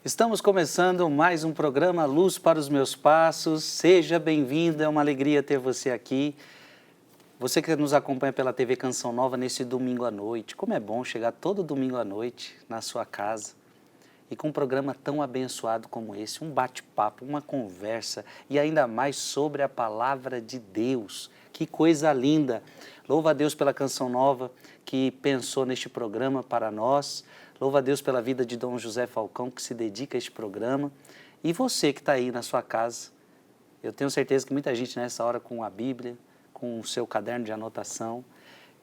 Estamos começando mais um programa Luz para os Meus Passos. Seja bem-vindo, é uma alegria ter você aqui. Você que nos acompanha pela TV Canção Nova nesse domingo à noite. Como é bom chegar todo domingo à noite na sua casa e com um programa tão abençoado como esse, um bate-papo, uma conversa e ainda mais sobre a Palavra de Deus. Que coisa linda! Louva a Deus pela Canção Nova que pensou neste programa para nós. Louva a Deus pela vida de Dom José Falcão, que se dedica a este programa. E você que está aí na sua casa, eu tenho certeza que muita gente nessa hora com a Bíblia, com o seu caderno de anotação,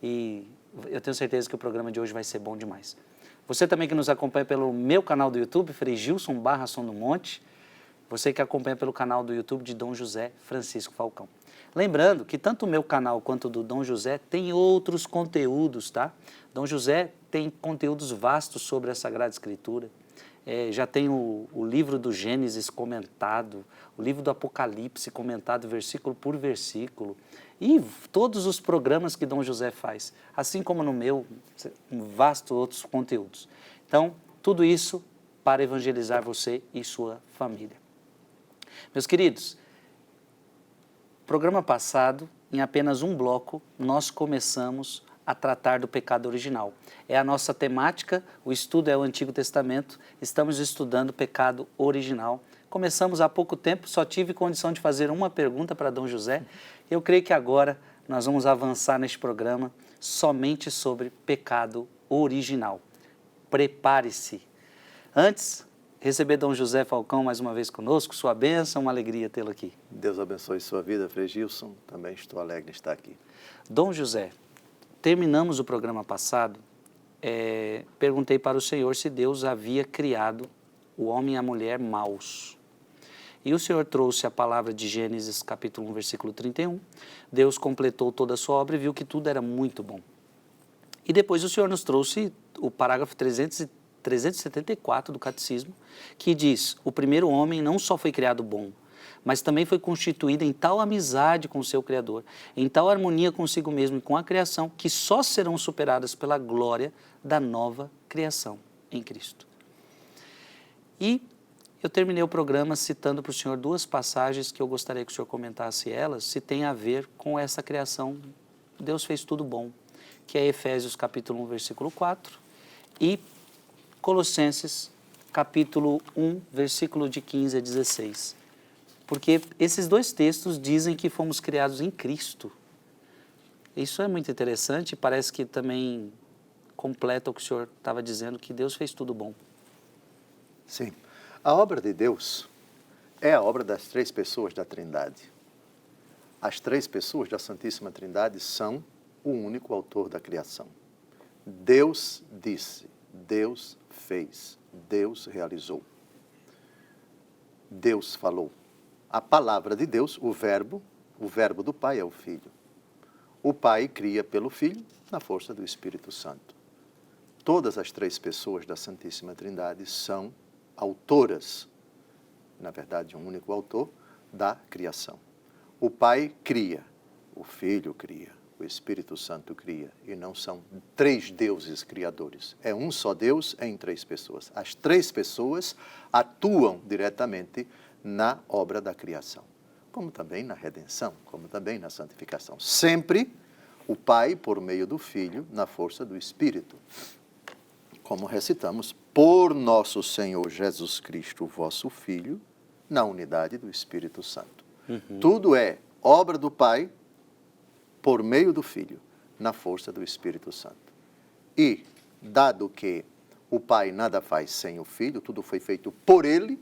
e eu tenho certeza que o programa de hoje vai ser bom demais. Você também que nos acompanha pelo meu canal do YouTube, Frei Gilson / Som do Monte, você que acompanha pelo canal do YouTube de Dom José Francisco Falcão. Lembrando que tanto o meu canal quanto o do Dom José tem outros conteúdos, tá? Dom José tem conteúdos vastos sobre a Sagrada Escritura. Já tem o livro do Gênesis comentado, o livro do Apocalipse comentado versículo por versículo e todos os programas que Dom José faz, assim como no meu, vastos outros conteúdos. Então, tudo isso para evangelizar você e sua família. Meus queridos, programa passado, em apenas um bloco, nós começamos a tratar do pecado original. É a nossa temática, o estudo é o Antigo Testamento, estamos estudando o pecado original. Começamos há pouco tempo, só tive condição de fazer uma pergunta para Dom José. Eu creio que agora nós vamos avançar neste programa somente sobre pecado original. Prepare-se. Antes, receber Dom José Falcão mais uma vez conosco, sua bênção, uma alegria tê-lo aqui. Deus abençoe sua vida, Frei Gilson, também estou alegre de estar aqui. Dom José, terminamos o programa passado, perguntei para o Senhor se Deus havia criado o homem e a mulher maus. E o Senhor trouxe a palavra de Gênesis capítulo 1, versículo 31. Deus completou toda a sua obra e viu que tudo era muito bom. E depois o Senhor nos trouxe o parágrafo 374 do Catecismo, que diz: o primeiro homem não só foi criado bom, mas também foi constituído em tal amizade com o seu Criador, em tal harmonia consigo mesmo e com a criação, que só serão superadas pela glória da nova criação em Cristo. E eu terminei o programa citando para o senhor duas passagens que eu gostaria que o senhor comentasse elas, se tem a ver com essa criação. Deus fez tudo bom, que é Efésios capítulo 1, versículo 4 e Colossenses capítulo 1, versículo de 15 a 16. Porque esses dois textos dizem que fomos criados em Cristo. Isso é muito interessante e parece que também completa o que o senhor estava dizendo, que Deus fez tudo bom. Sim. A obra de Deus é a obra das três pessoas da Trindade. As três pessoas da Santíssima Trindade são o único autor da criação. Deus disse, Deus fez, Deus realizou. Deus falou. A palavra de Deus, o verbo do Pai é o Filho. O Pai cria pelo Filho na força do Espírito Santo. Todas as três pessoas da Santíssima Trindade são autoras, na verdade um único autor, da criação. O Pai cria, o Filho cria, o Espírito Santo cria, e não são três deuses criadores. É um só Deus em três pessoas. As três pessoas atuam diretamente na obra da criação, como também na redenção, como também na santificação. Sempre o Pai por meio do Filho, na força do Espírito. Como recitamos, por nosso Senhor Jesus Cristo, vosso Filho, na unidade do Espírito Santo. Tudo é obra do Pai, por meio do Filho, na força do Espírito Santo. E, dado que o Pai nada faz sem o Filho, tudo foi feito por Ele,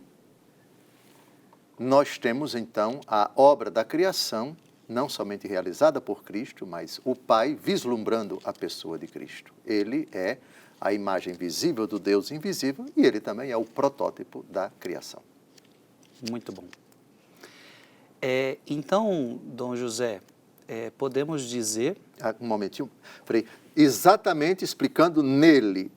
nós temos então a obra da criação, não somente realizada por Cristo, mas o Pai vislumbrando a pessoa de Cristo. Ele é a imagem visível do Deus invisível e ele também é o protótipo da criação. Muito bom. Então, Dom José, podemos dizer... Um momentinho, Frei. Exatamente explicando nele.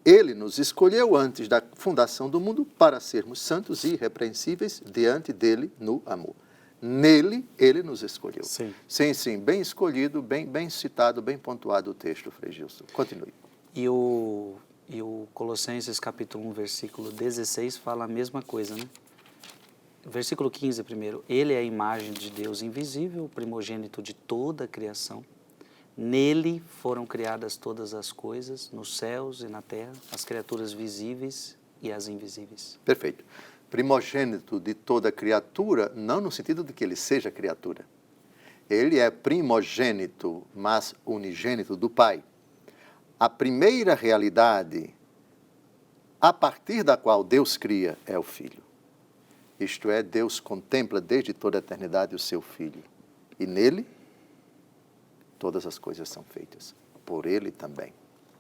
Ele nos escolheu antes da fundação do mundo para sermos santos e irrepreensíveis diante dele no amor. Nele, ele nos escolheu. Sim. Sim, bem escolhido, bem citado, bem pontuado o texto, Frei Gilson. Continue. E o E o Colossenses capítulo 1, versículo 16 fala a mesma coisa, né? Versículo 15 primeiro. Ele é a imagem de Deus invisível, o primogênito de toda a criação. Nele foram criadas todas as coisas, nos céus e na terra, as criaturas visíveis e as invisíveis. Perfeito. Primogênito de toda criatura, não no sentido de que ele seja criatura. Ele é primogênito, mas unigênito do Pai. A primeira realidade a partir da qual Deus cria é o Filho. Isto é, Deus contempla desde toda a eternidade o seu Filho. E nele, todas as coisas são feitas. Por ele também.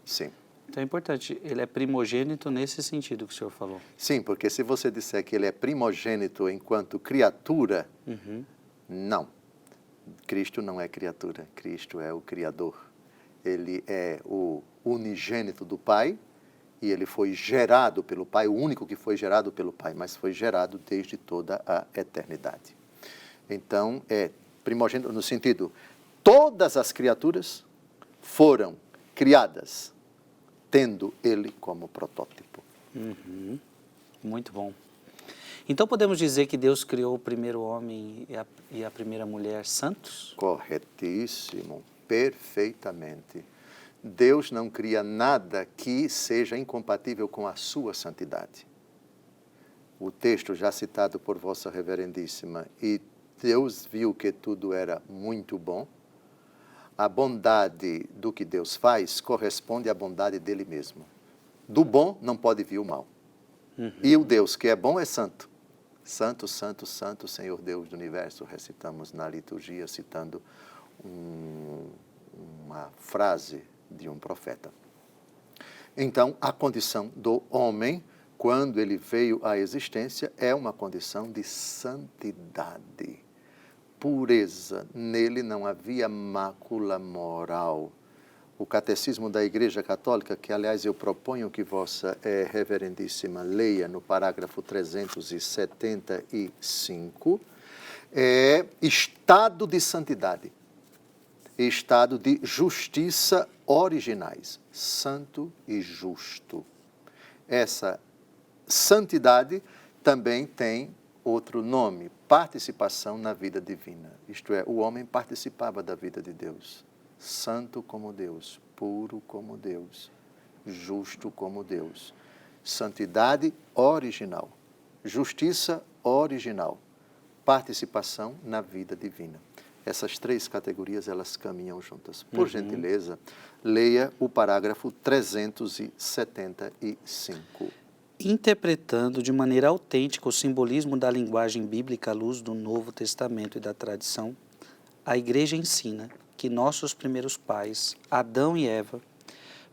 Sim. Então é importante, ele é primogênito nesse sentido que o senhor falou. Sim, porque se você disser que ele é primogênito enquanto criatura, não. Cristo não é criatura, Cristo é o Criador. Ele é o unigênito do Pai e ele foi gerado pelo Pai, o único que foi gerado pelo Pai, mas foi gerado desde toda a eternidade. Então, é primogênito no sentido, todas as criaturas foram criadas tendo ele como protótipo. Muito bom. Então podemos dizer que Deus criou o primeiro homem e a primeira mulher santos? Corretíssimo, perfeitamente. Deus não cria nada que seja incompatível com a sua santidade. O texto já citado por Vossa Reverendíssima, e Deus viu que tudo era muito bom. A bondade do que Deus faz corresponde à bondade dele mesmo. Do bom não pode vir o mal. E o Deus que é bom é santo. Santo, santo, santo, Senhor Deus do universo, recitamos na liturgia, citando uma frase de um profeta. Então, a condição do homem, quando ele veio à existência, é uma condição de santidade, pureza. Nele não havia mácula moral. O Catecismo da Igreja Católica, que, aliás, eu proponho que Vossa Reverendíssima leia no parágrafo 375, é estado de santidade, estado de justiça originais, santo e justo. Essa santidade também tem outro nome, participação na vida divina. Isto é, o homem participava da vida de Deus. Santo como Deus, puro como Deus, justo como Deus. Santidade original, justiça original, participação na vida divina. Essas três categorias, elas caminham juntas. Por gentileza, leia o parágrafo 375. Interpretando de maneira autêntica o simbolismo da linguagem bíblica à luz do Novo Testamento e da tradição, a Igreja ensina que nossos primeiros pais, Adão e Eva,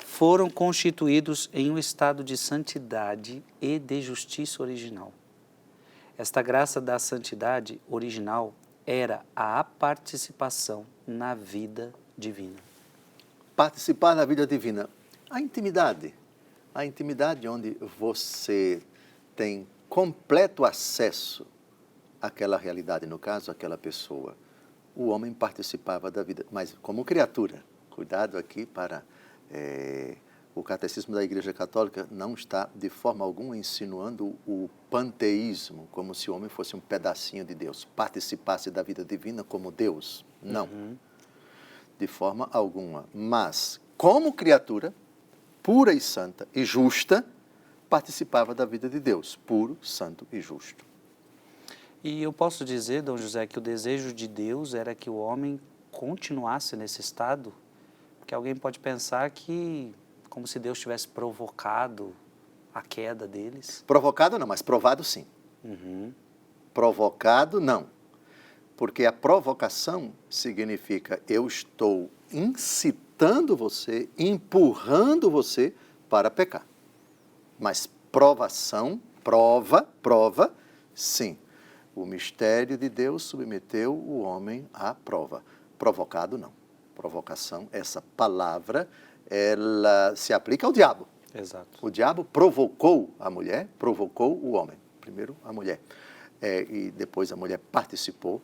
foram constituídos em um estado de santidade e de justiça original. Esta graça da santidade original era a participação na vida divina. Participar na vida divina. A intimidade onde você tem completo acesso àquela realidade, no caso, àquela pessoa. O homem participava da vida, mas como criatura. Cuidado aqui para... o Catecismo da Igreja Católica não está de forma alguma insinuando o panteísmo, como se o homem fosse um pedacinho de Deus, participasse da vida divina como Deus. Não. De forma alguma. Mas, como criatura, pura e santa e justa, participava da vida de Deus, puro, santo e justo. E eu posso dizer, Dom José, que o desejo de Deus era que o homem continuasse nesse estado, porque alguém pode pensar que, como se Deus tivesse provocado a queda deles. Provocado não, mas provado sim. Provocado não, porque a provocação significa eu estou incitando você, empurrando você para pecar. Mas provação, prova, sim. O mistério de Deus submeteu o homem à prova. Provocado não. Provocação, essa palavra, ela se aplica ao diabo. Exato. O diabo provocou a mulher, provocou o homem. Primeiro a mulher. E depois a mulher participou,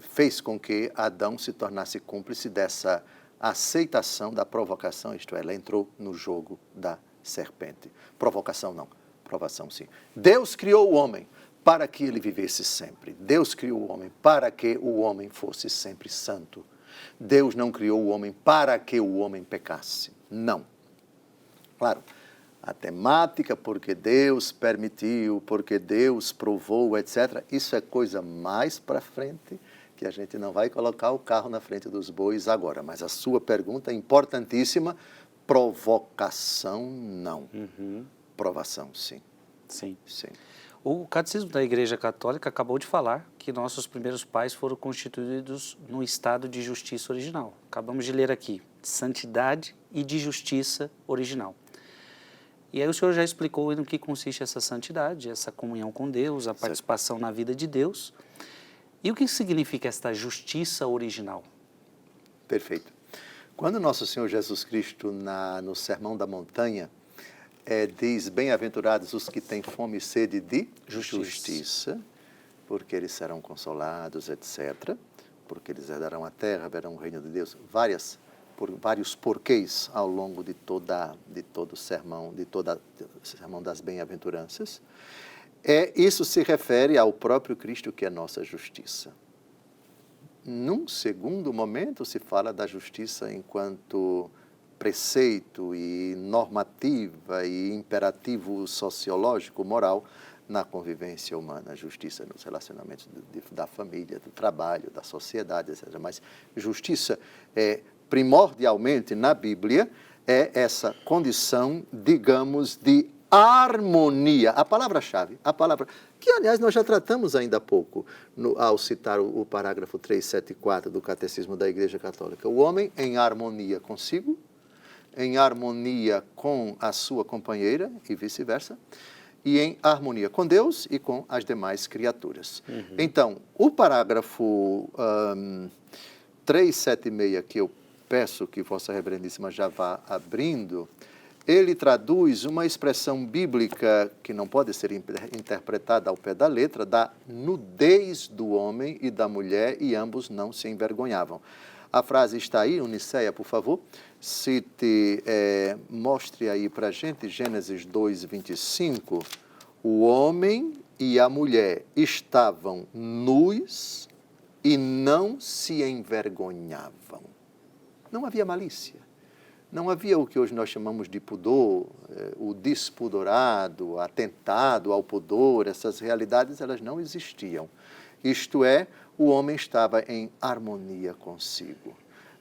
fez com que Adão se tornasse cúmplice dessa aceitação da provocação, isto é, ela entrou no jogo da serpente. Provocação não, provação sim. Deus criou o homem para que ele vivesse sempre. Deus criou o homem para que o homem fosse sempre santo. Deus não criou o homem para que o homem pecasse. Não. Claro, a temática, porque Deus permitiu, porque Deus provou, etc., isso é coisa mais para frente, que a gente não vai colocar o carro na frente dos bois agora. Mas a sua pergunta é importantíssima. Provocação, não. Provação, sim. Sim. Sim. O Catecismo da Igreja Católica acabou de falar que nossos primeiros pais foram constituídos no estado de justiça original. Acabamos de ler aqui, de santidade e de justiça original. E aí o senhor já explicou no que consiste essa santidade, essa comunhão com Deus, a participação na vida de Deus. E o que significa esta justiça original? Perfeito. Quando nosso Senhor Jesus Cristo, no Sermão da Montanha, diz, bem-aventurados os que têm fome e sede de justiça, porque eles serão consolados, etc., porque eles herdarão a terra, verão o reino de Deus, vários porquês ao longo de todo o sermão, sermão das bem-aventuranças. Isso se refere ao próprio Cristo, que é nossa justiça. Num segundo momento, se fala da justiça enquanto preceito e normativa e imperativo sociológico, moral, na convivência humana. Justiça nos relacionamentos da família, do trabalho, da sociedade, etc. Mas justiça primordialmente na Bíblia é essa condição, digamos, de harmonia. A palavra-chave, que, aliás, nós já tratamos ainda há pouco, ao citar o parágrafo 374 do Catecismo da Igreja Católica. O homem em harmonia consigo, em harmonia com a sua companheira e vice-versa, e em harmonia com Deus e com as demais criaturas. Então, o parágrafo 376, que eu peço que Vossa Reverendíssima já vá abrindo, ele traduz uma expressão bíblica que não pode ser interpretada ao pé da letra, da nudez do homem e da mulher, e ambos não se envergonhavam. A frase está aí, Uniceia, por favor. Mostre aí para a gente, Gênesis 2, 25. O homem e a mulher estavam nus e não se envergonhavam. Não havia malícia. Não havia o que hoje nós chamamos de pudor, o despudorado, atentado ao pudor. Essas realidades, elas não existiam. Isto é, o homem estava em harmonia consigo.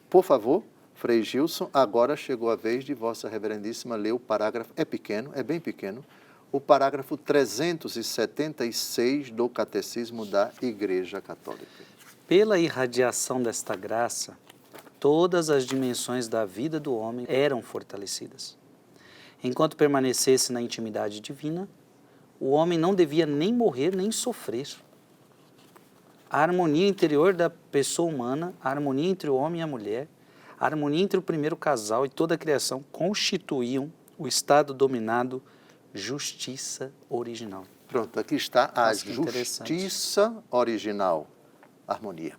Por favor, Frei Gilson, agora chegou a vez de Vossa Reverendíssima ler o parágrafo, é pequeno, é bem pequeno, o parágrafo 376 do Catecismo da Igreja Católica. Pela irradiação desta graça, todas as dimensões da vida do homem eram fortalecidas. Enquanto permanecesse na intimidade divina, o homem não devia nem morrer nem sofrer. A harmonia interior da pessoa humana, a harmonia entre o homem e a mulher, a harmonia entre o primeiro casal e toda a criação constituíam o estado dominado justiça original. Pronto, aqui está a justiça original, harmonia.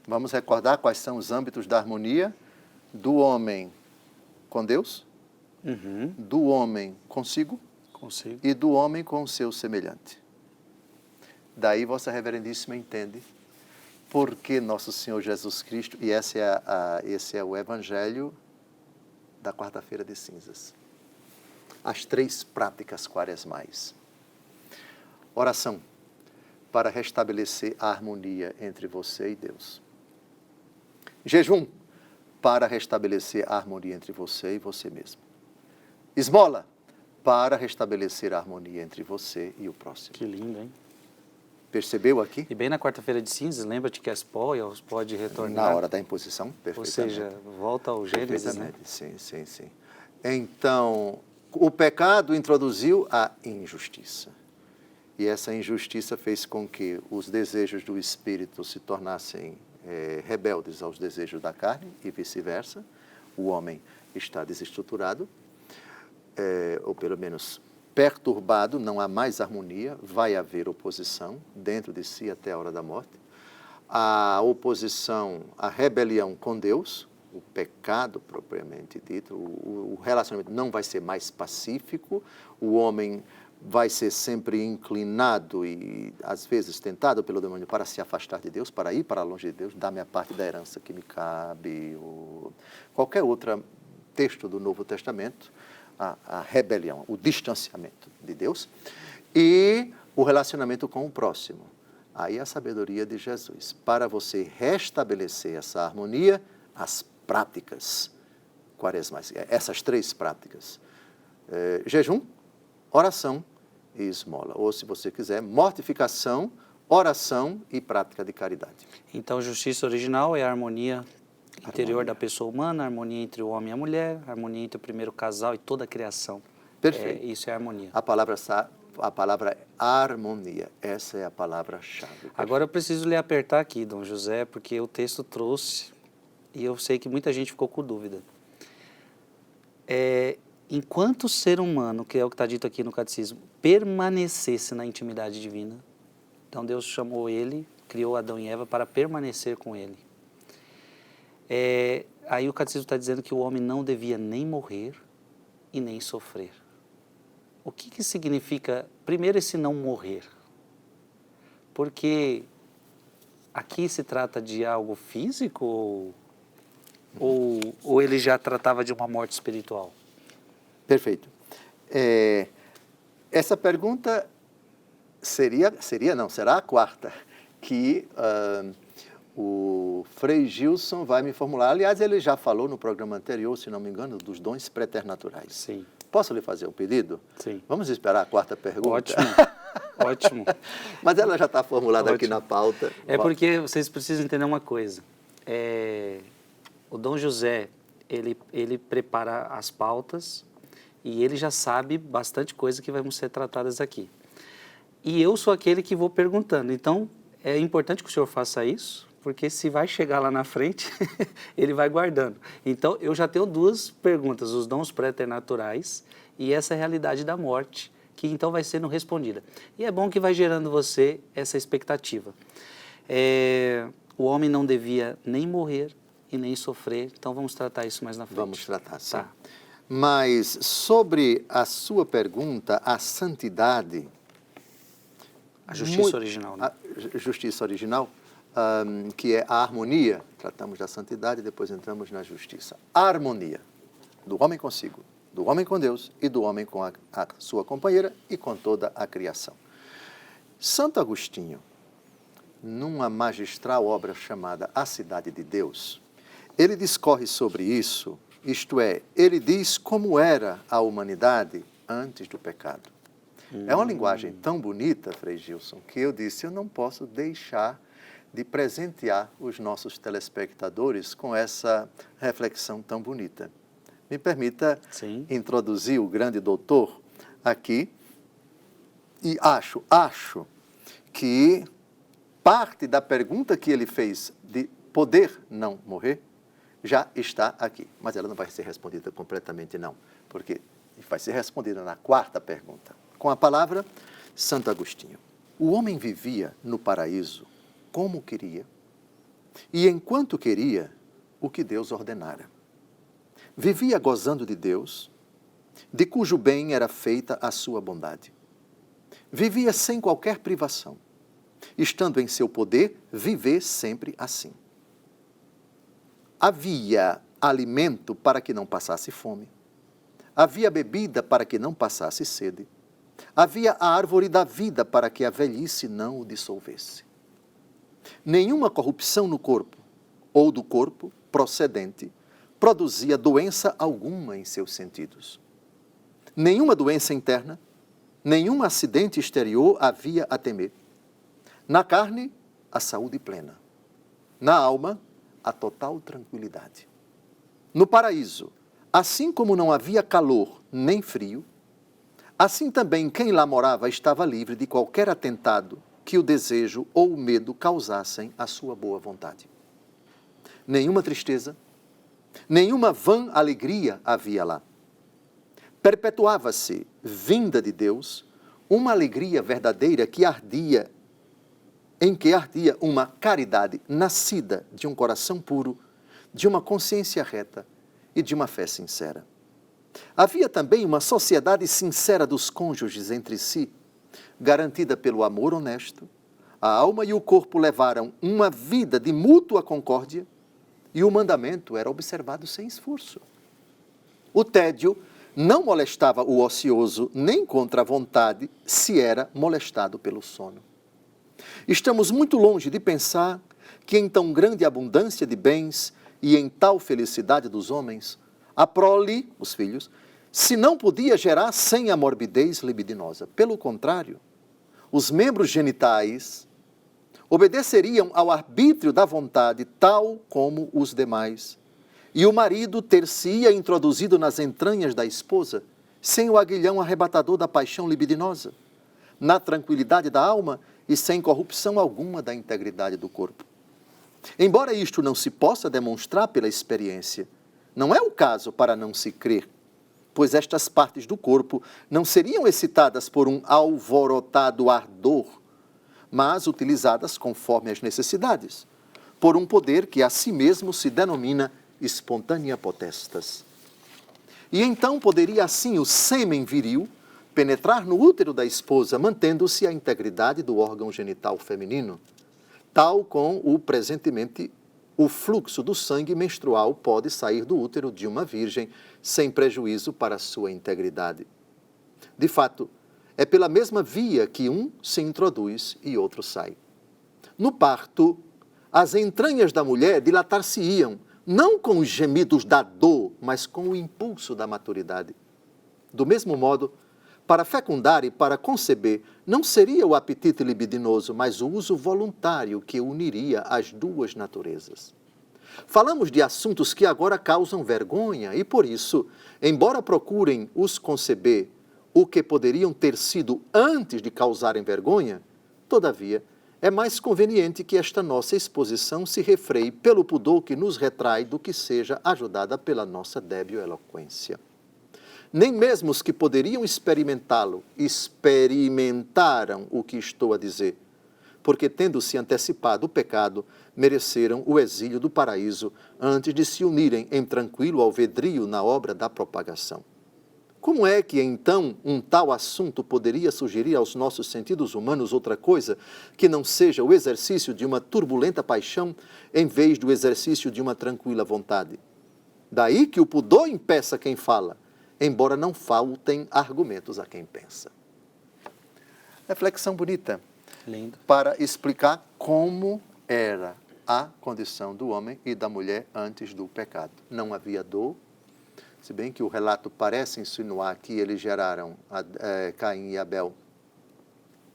Vamos recordar quais são os âmbitos da harmonia do homem com Deus, do homem consigo e do homem com o seu semelhante. Daí Vossa Reverendíssima entende porque nosso Senhor Jesus Cristo, e esse é o Evangelho da quarta-feira de cinzas. As 3 práticas quaresmais. Oração para restabelecer a harmonia entre você e Deus. Jejum para restabelecer a harmonia entre você e você mesmo. Esmola para restabelecer a harmonia entre você e o próximo. Que lindo, hein? Percebeu aqui? E bem na quarta-feira de cinzas, lembra-te que és pó e aos pó de retornar. Na hora da imposição, perfeitamente. Ou seja, volta ao Gênesis, né? Sim. Então, o pecado introduziu a injustiça. E essa injustiça fez com que os desejos do espírito se tornassem rebeldes aos desejos da carne e vice-versa. O homem está desestruturado, ou pelo menos perturbado, não há mais harmonia, vai haver oposição dentro de si até a hora da morte. A oposição, a rebelião com Deus, o pecado propriamente dito, o relacionamento não vai ser mais pacífico, o homem vai ser sempre inclinado e, às vezes, tentado pelo demônio para se afastar de Deus, para ir para longe de Deus, dar-me a parte da herança que me cabe, ou qualquer outro texto do Novo Testamento, a rebelião, o distanciamento de Deus, e o relacionamento com o próximo. Aí a sabedoria de Jesus. Para você restabelecer essa harmonia, as práticas quaresmais, essas 3 práticas, jejum, oração e esmola. Ou, se você quiser, mortificação, oração e prática de caridade. Então, justiça original é a harmonia interior da pessoa humana, a harmonia entre o homem e a mulher, a harmonia entre o primeiro casal e toda a criação. Perfeito. Isso é harmonia. A palavra é harmonia, essa é a palavra-chave. Agora eu preciso lhe apertar aqui, Dom José, porque o texto trouxe, e eu sei que muita gente ficou com dúvida. Enquanto o ser humano, que é o que está dito aqui no catecismo, permanecesse na intimidade divina, então Deus chamou ele, criou Adão e Eva para permanecer com ele. Aí o catecismo está dizendo que o homem não devia nem morrer e nem sofrer. O que significa, primeiro, esse não morrer? Porque aqui se trata de algo físico ou ele já tratava de uma morte espiritual? Perfeito. Essa pergunta será a quarta, que o Frei Gilson vai me formular. Aliás, ele já falou no programa anterior, se não me engano, dos dons preternaturais. Sim. Posso lhe fazer um pedido? Sim. Vamos esperar a quarta pergunta? Ótimo, ótimo. Mas ela já está formulada aqui na pauta. Porque vocês precisam entender uma coisa. O Dom José, ele prepara as pautas e ele já sabe bastante coisa que vão ser tratadas aqui. E eu sou aquele que vou perguntando. Então, é importante que o senhor faça isso, porque se vai chegar lá na frente, ele vai guardando. Então, eu já tenho 2 perguntas, os dons preternaturais e essa realidade da morte, que então vai sendo respondida. E é bom que vai gerando você essa expectativa. O homem não devia nem morrer e nem sofrer, então vamos tratar isso mais na frente. Vamos tratar, sim. Tá. Mas sobre a sua pergunta, a santidade... A justiça original, né? A justiça original, que é a harmonia. Tratamos da santidade, depois entramos na justiça. A harmonia do homem consigo, do homem com Deus e do homem com a sua companheira e com toda a criação. Santo Agostinho, numa magistral obra chamada A Cidade de Deus, ele discorre sobre isso, isto é, ele diz como era a humanidade antes do pecado. É uma linguagem tão bonita, Frei Gilson, que eu disse, eu não posso deixar de presentear os nossos telespectadores com essa reflexão tão bonita. Me permita introduzir o grande doutor aqui, e acho que parte da pergunta que ele fez de poder não morrer já está aqui, mas ela não vai ser respondida completamente não, porque vai ser respondida na quarta pergunta. Com a palavra, Santo Agostinho. O homem vivia no paraíso como queria, e enquanto queria, o que Deus ordenara. Vivia gozando de Deus, de cujo bem era feita a sua bondade. Vivia sem qualquer privação, estando em seu poder viver sempre assim. Havia alimento para que não passasse fome, havia bebida para que não passasse sede, havia a árvore da vida para que a velhice não o dissolvesse. Nenhuma corrupção no corpo, ou do corpo procedente, produzia doença alguma em seus sentidos. Nenhuma doença interna, nenhum acidente exterior havia a temer. Na carne, a saúde plena. Na alma, a total tranquilidade. No paraíso, assim como não havia calor nem frio, assim também quem lá morava estava livre de qualquer atentado que o desejo ou o medo causassem à sua boa vontade. Nenhuma tristeza, nenhuma vã alegria havia lá. Perpetuava-se, vinda de Deus, uma alegria verdadeira em que ardia uma caridade nascida de um coração puro, de uma consciência reta e de uma fé sincera. Havia também uma sociedade sincera dos cônjuges entre si, garantida pelo amor honesto. A alma e o corpo levaram uma vida de mútua concórdia e o mandamento era observado sem esforço. O tédio não molestava o ocioso nem contra a vontade se era molestado pelo sono. Estamos muito longe de pensar que em tão grande abundância de bens e em tal felicidade dos homens, a prole, os filhos, se não podia gerar sem a morbidez libidinosa. Pelo contrário, os membros genitais obedeceriam ao arbítrio da vontade tal como os demais, e o marido ter-se-ia introduzido nas entranhas da esposa, sem o aguilhão arrebatador da paixão libidinosa, na tranquilidade da alma e sem corrupção alguma da integridade do corpo. Embora isto não se possa demonstrar pela experiência, não é o caso para não se crer, pois estas partes do corpo não seriam excitadas por um alvorotado ardor, mas utilizadas conforme as necessidades, por um poder que a si mesmo se denomina espontânea potestas. E então poderia assim o sêmen viril penetrar no útero da esposa, mantendo-se a integridade do órgão genital feminino, tal como presentemente o fluxo do sangue menstrual pode sair do útero de uma virgem sem prejuízo para a sua integridade. De fato, é pela mesma via que um se introduz e outro sai. No parto, as entranhas da mulher dilatar-se-iam, não com os gemidos da dor, mas com o impulso da maturidade. Do mesmo modo, para fecundar e para conceber, não seria o apetite libidinoso, mas o uso voluntário que uniria as duas naturezas. Falamos de assuntos que agora causam vergonha e, por isso, embora procurem os conceber o que poderiam ter sido antes de causarem vergonha, todavia, é mais conveniente que esta nossa exposição se refreie pelo pudor que nos retrai do que seja ajudada pela nossa débil eloquência. Nem mesmo os que poderiam experimentá-lo experimentaram o que estou a dizer, porque, tendo-se antecipado o pecado, mereceram o exílio do paraíso antes de se unirem em tranquilo alvedrio na obra da propagação. Como é que, então, um tal assunto poderia sugerir aos nossos sentidos humanos outra coisa que não seja o exercício de uma turbulenta paixão em vez do exercício de uma tranquila vontade? Daí que o pudor impeça quem fala, embora não faltem argumentos a quem pensa. Reflexão bonita. Lindo. Para explicar como era a condição do homem e da mulher antes do pecado. Não havia dor, se bem que o relato parece insinuar que eles geraram Caim e Abel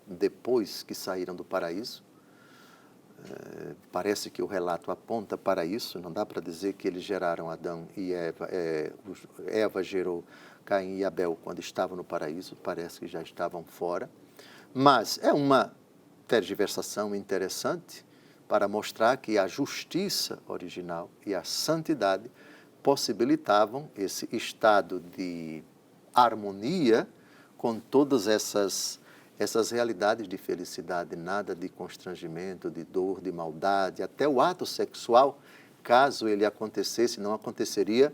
depois que saíram do paraíso. Parece que o relato aponta para isso, não dá para dizer que eles geraram Adão e Eva. Eva gerou Caim e Abel quando estavam no paraíso, parece que já estavam fora. Mas é uma tergiversação interessante para mostrar que a justiça original e a santidade possibilitavam esse estado de harmonia com todas essas realidades de felicidade, nada de constrangimento, de dor, de maldade, até o ato sexual, caso ele acontecesse, não aconteceria,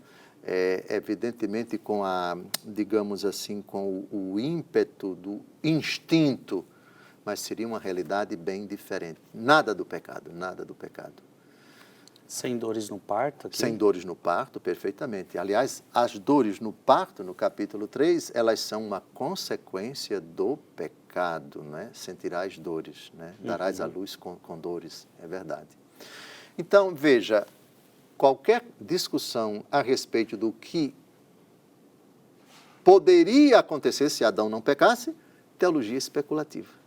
evidentemente com digamos assim, com o ímpeto do instinto, mas seria uma realidade bem diferente. Nada do pecado, nada do pecado. Sem dores no parto? Aqui. Sem dores no parto, perfeitamente. Aliás, as dores no parto, no capítulo 3, elas são uma consequência do pecado, né? Sentirás dores, né? Darás à luz com dores, é verdade. Então, veja, qualquer discussão a respeito do que poderia acontecer se Adão não pecasse, teologia especulativa.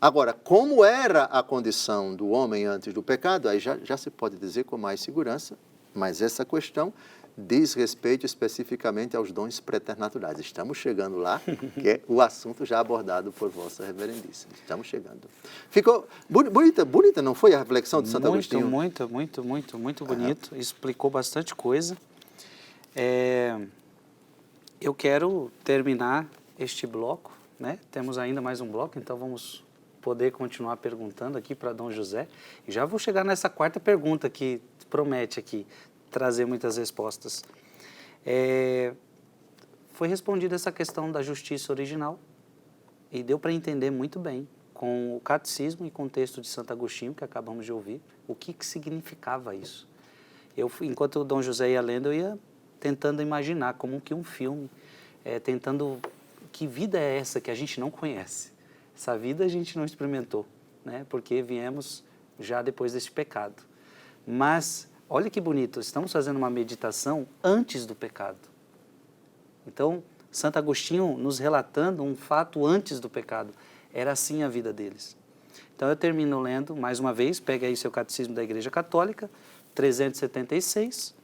Agora, como era a condição do homem antes do pecado, aí já se pode dizer com mais segurança, mas essa questão diz respeito especificamente aos dons preternaturais. Estamos chegando lá, que é o assunto já abordado por Vossa Reverendíssima. Estamos chegando. Ficou bonita, não foi a reflexão de Santo Agostinho? Muito bonito. Explicou bastante coisa. Eu quero terminar este bloco, né? Temos ainda mais um bloco, então vamos poder continuar perguntando aqui para Dom José. E já vou chegar nessa quarta pergunta que promete aqui trazer muitas respostas. Foi respondida essa questão da justiça original e deu para entender muito bem com o catecismo e com o texto de Santo Agostinho que acabamos de ouvir, o que significava isso. Enquanto o Dom José ia lendo, eu ia tentando imaginar como que um filme, tentando, que vida é essa que a gente não conhece? Essa vida a gente não experimentou, né? Porque viemos já depois desse pecado. Mas, olha que bonito, estamos fazendo uma meditação antes do pecado. Então, Santo Agostinho nos relatando um fato antes do pecado. Era assim a vida deles. Então, eu termino lendo, mais uma vez, pega aí seu Catecismo da Igreja Católica, 376.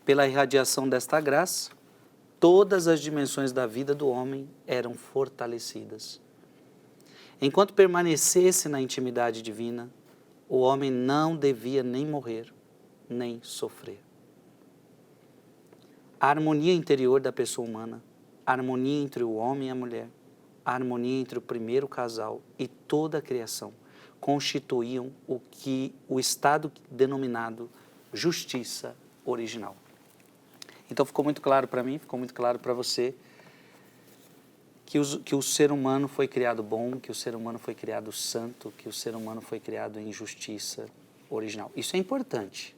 Pela irradiação desta graça, todas as dimensões da vida do homem eram fortalecidas. Enquanto permanecesse na intimidade divina, o homem não devia nem morrer, nem sofrer. A harmonia interior da pessoa humana, a harmonia entre o homem e a mulher, a harmonia entre o primeiro casal e toda a criação constituíam o estado denominado justiça original. Então ficou muito claro para mim, ficou muito claro para você que o ser humano foi criado bom, que o ser humano foi criado santo, que o ser humano foi criado em justiça original. Isso é importante.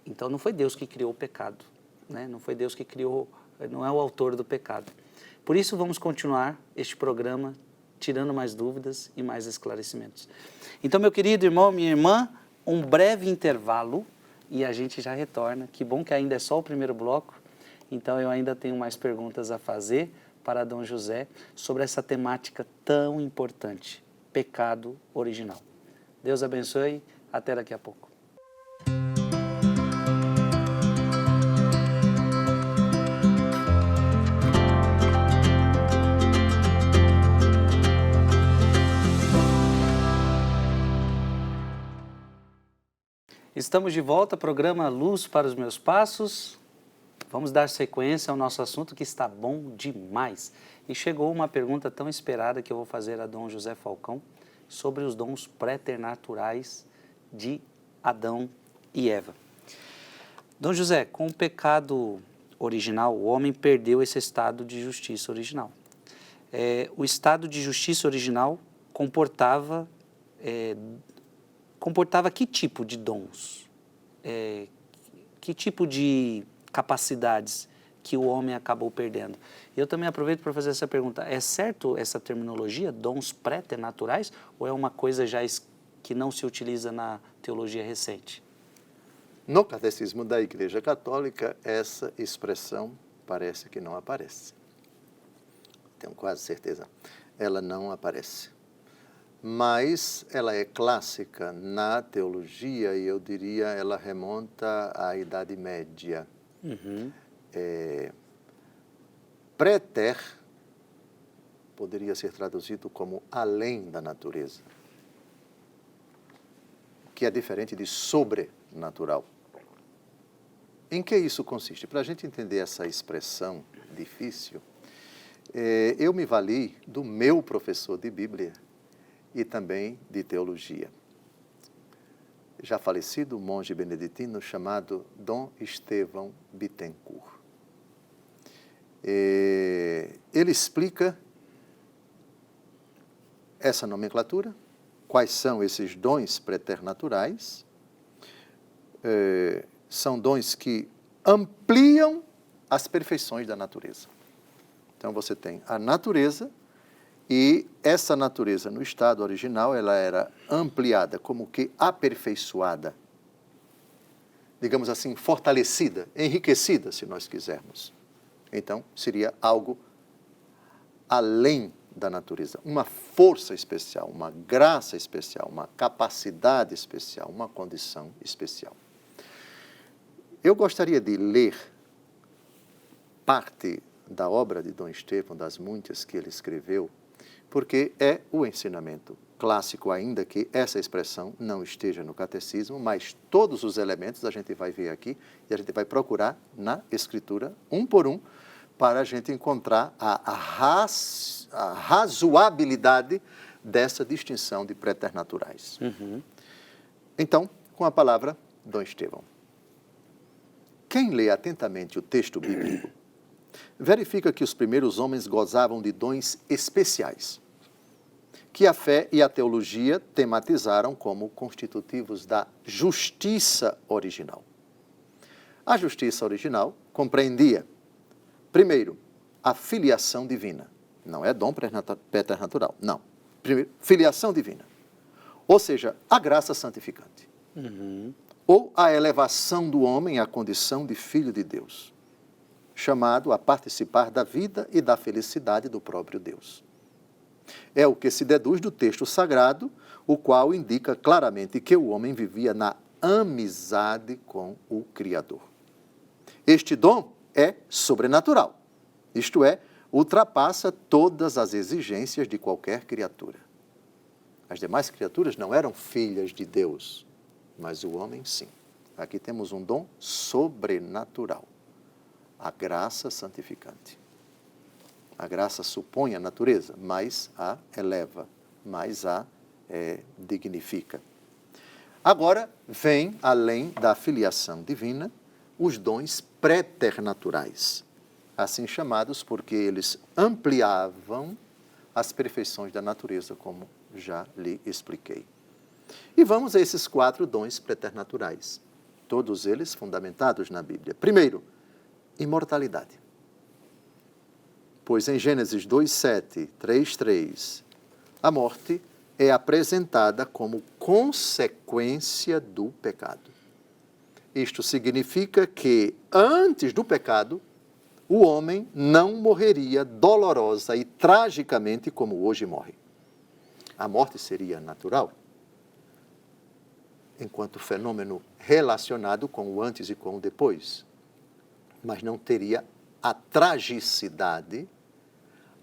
Então não foi Deus que criou o pecado, né? Não foi Deus que criou, não é o autor do pecado. Por isso vamos continuar este programa tirando mais dúvidas e mais esclarecimentos. Então, meu querido irmão, minha irmã, um breve intervalo e a gente já retorna. Que bom que ainda é só o primeiro bloco, então eu ainda tenho mais perguntas a fazer para Dom José sobre essa temática tão importante, pecado original. Deus abençoe, até daqui a pouco. Estamos de volta, programa Luz para os Meus Passos. Vamos dar sequência ao nosso assunto que está bom demais. E chegou uma pergunta tão esperada que eu vou fazer a Dom José Falcão sobre os dons preternaturais de Adão e Eva. Dom José, com o pecado original, o homem perdeu esse estado de justiça original. O estado de justiça original comportava que tipo de dons? Que tipo de capacidades que o homem acabou perdendo? Eu também aproveito para fazer essa pergunta. É certo essa terminologia, dons preternaturais, ou é uma coisa já que não se utiliza na teologia recente? No Catecismo da Igreja Católica, essa expressão parece que não aparece. Tenho quase certeza. Ela não aparece. Mas ela é clássica na teologia e eu diria ela remonta à Idade Média. Uhum. Préter poderia ser traduzido como além da natureza, que é diferente de sobrenatural. Em que isso consiste? Para a gente entender essa expressão difícil, eu me vali do meu professor de Bíblia e também de teologia, já falecido monge beneditino chamado Dom Estevão Bittencourt. Ele explica essa nomenclatura, quais são esses dons preternaturais. São dons que ampliam as perfeições da natureza. Então você tem a natureza, e essa natureza no estado original ela era ampliada, como que aperfeiçoada, digamos assim, fortalecida, enriquecida, se nós quisermos. Então seria algo além da natureza, uma força especial, uma graça especial, uma capacidade especial, uma condição especial. Eu gostaria de ler parte da obra de Dom Estevão, das muitas que ele escreveu, porque é o ensinamento clássico, ainda que essa expressão não esteja no catecismo, mas todos os elementos a gente vai ver aqui e a gente vai procurar na Escritura, um por um, para a gente encontrar a razoabilidade dessa distinção de preternaturais. Então, com a palavra, Dom Estevão. Quem lê atentamente o texto bíblico, verifica que os primeiros homens gozavam de dons especiais, que a fé e a teologia tematizaram como constitutivos da justiça original. A justiça original compreendia, primeiro, a filiação divina. Não é dom preternatural, não. Primeiro, filiação divina. Ou seja, a graça santificante. Ou a elevação do homem à condição de filho de Deus, chamado a participar da vida e da felicidade do próprio Deus. É o que se deduz do texto sagrado, o qual indica claramente que o homem vivia na amizade com o Criador. Este dom é sobrenatural, isto é, ultrapassa todas as exigências de qualquer criatura. As demais criaturas não eram filhas de Deus, mas o homem sim. Aqui temos um dom sobrenatural, a graça santificante. A graça supõe a natureza, mas a eleva, mais a dignifica. Agora, vem, além da filiação divina, os dons preternaturais, assim chamados porque eles ampliavam as perfeições da natureza, como já lhe expliquei. E vamos a esses 4 dons preternaturais, todos eles fundamentados na Bíblia. Primeiro, imortalidade. Pois em Gênesis 2:7, 3:3, a morte é apresentada como consequência do pecado. Isto significa que, antes do pecado, o homem não morreria dolorosa e tragicamente como hoje morre. A morte seria natural, enquanto fenômeno relacionado com o antes e com o depois, mas não teria a tragicidade,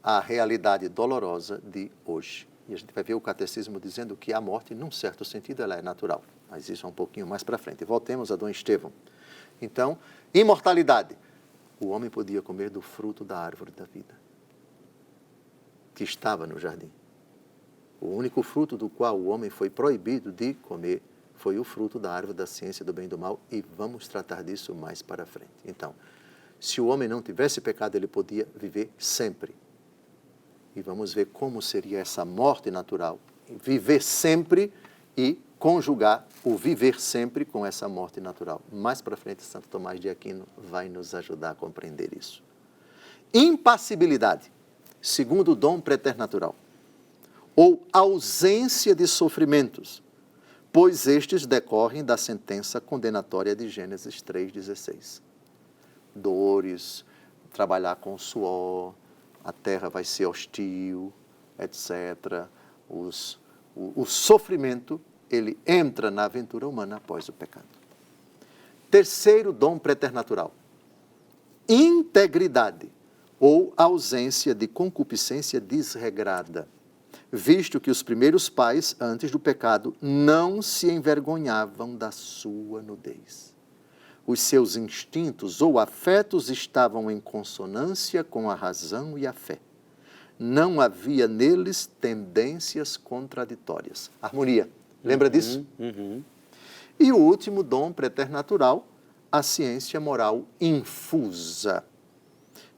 a realidade dolorosa de hoje. E a gente vai ver o catecismo dizendo que a morte, num certo sentido, ela é natural. Mas isso é um pouquinho mais para frente. Voltemos a Dom Estevão. Então, imortalidade. O homem podia comer do fruto da árvore da vida, que estava no jardim. O único fruto do qual o homem foi proibido de comer foi o fruto da árvore da ciência do bem e do mal, e vamos tratar disso mais para frente. Então, se o homem não tivesse pecado, ele podia viver sempre. E vamos ver como seria essa morte natural. Viver sempre e conjugar o viver sempre com essa morte natural. Mais para frente, Santo Tomás de Aquino vai nos ajudar a compreender isso. Impassibilidade, segundo o dom preternatural, ou ausência de sofrimentos, pois estes decorrem da sentença condenatória de Gênesis 3,16. Dores, trabalhar com suor, a terra vai ser hostil, etc. O sofrimento, ele entra na aventura humana após o pecado. Terceiro dom preternatural, integridade, ou ausência de concupiscência desregrada, visto que os primeiros pais, antes do pecado, não se envergonhavam da sua nudez. Os seus instintos ou afetos estavam em consonância com a razão e a fé. Não havia neles tendências contraditórias. Harmonia. Lembra disso? E o último dom preternatural, a ciência moral infusa,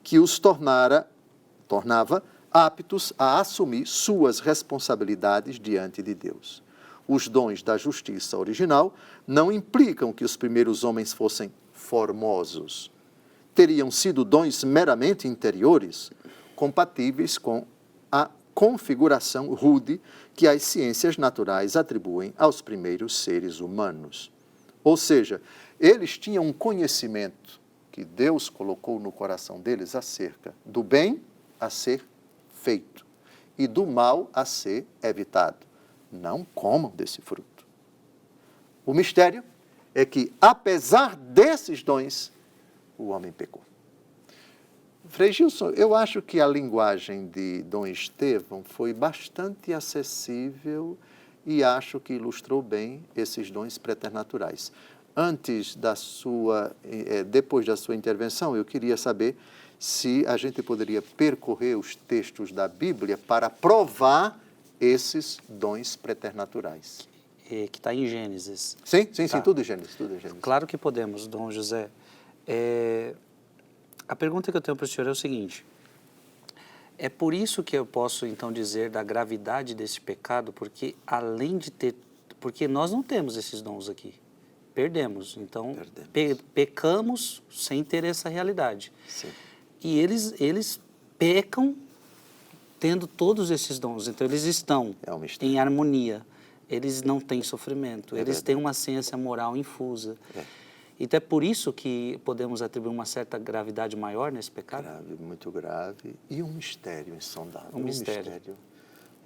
que os tornava aptos a assumir suas responsabilidades diante de Deus. Os dons da justiça original não implicam que os primeiros homens fossem formosos. Teriam sido dons meramente interiores, compatíveis com a configuração rude que as ciências naturais atribuem aos primeiros seres humanos. Ou seja, eles tinham um conhecimento que Deus colocou no coração deles acerca do bem a ser feito e do mal a ser evitado. Não comam desse fruto. O mistério é que, apesar desses dons, o homem pecou. Frei Gilson, eu acho que a linguagem de Dom Estevão foi bastante acessível e acho que ilustrou bem esses dons preternaturais. Depois da sua intervenção, eu queria saber se a gente poderia percorrer os textos da Bíblia para provar esses dons preternaturais. Que está em Gênesis. Sim, Tá. tudo em Gênesis, tudo em Gênesis. Claro que podemos, Dom José. A pergunta que eu tenho para o senhor é o seguinte: é por isso que eu posso então dizer da gravidade desse pecado, porque além de ter, porque nós não temos esses dons aqui, perdemos, então pecamos sem ter essa realidade. Sim. E eles pecam tendo todos esses dons, então eles estão É um mistério. em harmonia, eles não têm sofrimento, eles verdade. têm uma ciência moral infusa. Então é por isso que podemos atribuir uma certa gravidade maior nesse pecado? Grave, muito grave. E um mistério insondável. Um mistério.